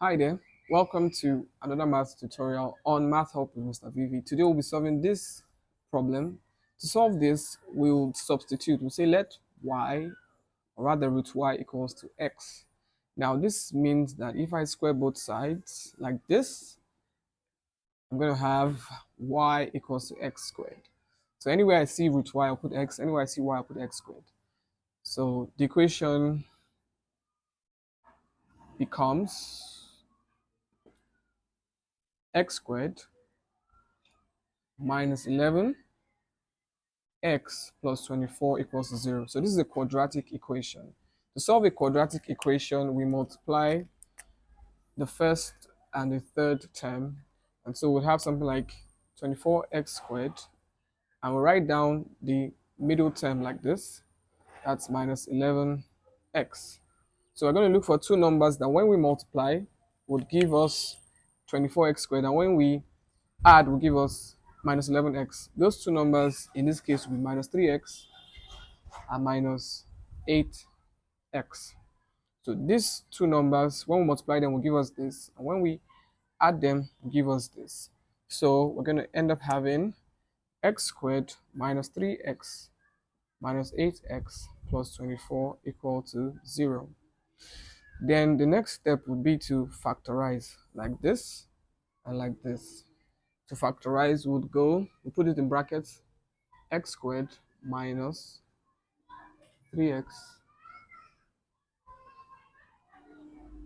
Hi there, welcome to another math tutorial on Math Help with Mr. Vivi. Today we'll be solving this problem. To solve this, we'll substitute. We'll say let y, or rather root y equals to x. Now this means that if I square both sides like this, I'm going to have y equals to x squared. So anywhere I see root y, I'll put x. Anywhere I see y, I'll put x squared. So the equation becomes x squared minus 11 x plus 24 equals 0. So this is a quadratic equation. To solve a quadratic equation, we multiply the first and the third term. And so we'll have something like 24x squared. And we'll write down the middle term like this. That's minus 11x. So we're going to look for two numbers that when we multiply would give us 24x squared. And when we add will give us minus 11x. Those two numbers in this case will be minus 3x and minus 8x. So these two numbers, when we multiply them, will give us this. And when we add them, will give us this. So we're going to end up having x squared minus 3x minus 8x plus 24 equal to 0. Then the next step would be to factorize like this and like this. To factorize, we put it in brackets, x squared minus 3x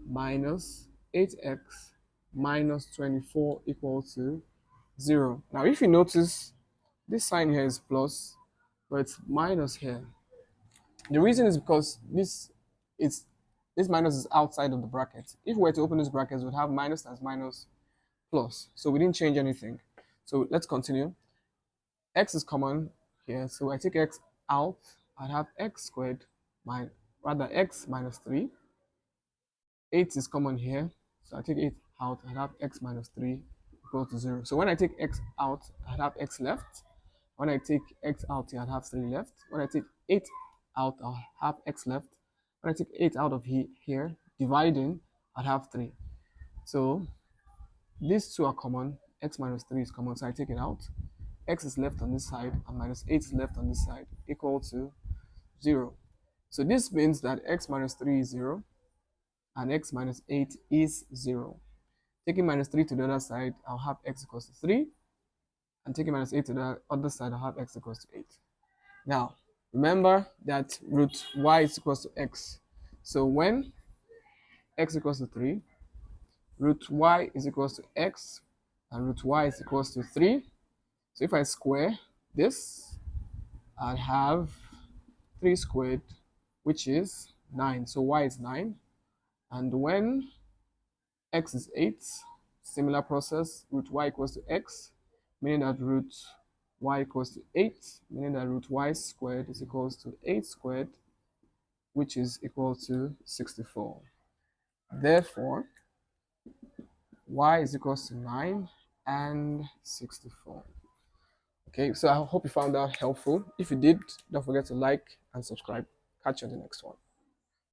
minus 8x minus 24 equal to 0. Now, if you notice, this sign here is plus, but it's minus here. The reason is because this minus is outside of the bracket. If we were to open this bracket, we would have minus as minus plus. So we didn't change anything. So let's continue. X is common here, so I take x out. I'd have x squared x minus 3. 8 is common here, so I take 8 out. I have x minus 3 equals to 0. So when I take x out, I have x left. When I take x out here, I have 3 left. When I take 8 out, I'll have x left. When I take 8 out of here, dividing, I'd have 3. So these two are common. X minus 3 is common, so I take it out. X is left on this side, and minus 8 is left on this side, equal to 0. So this means that x minus 3 is 0, and x minus 8 is 0. Taking minus 3 to the other side, I'll have x equals to 3. And taking minus 8 to the other side, I'll have x equals to 8. Now, remember that root y is equals to x. So when x equals to 3, root y is equals to x, and root y is equals to 3. So if I square this, I'd have 3 squared, which is 9. So y is 9. And when x is 8, similar process, root y equals to x, meaning that root y equals to 8, meaning that root y squared is equals to 8 squared, which is equal to 64. Therefore, y is equals to 9 and 64. Okay, so I hope you found that helpful. If you did, don't forget to like and subscribe. Catch you on the next one.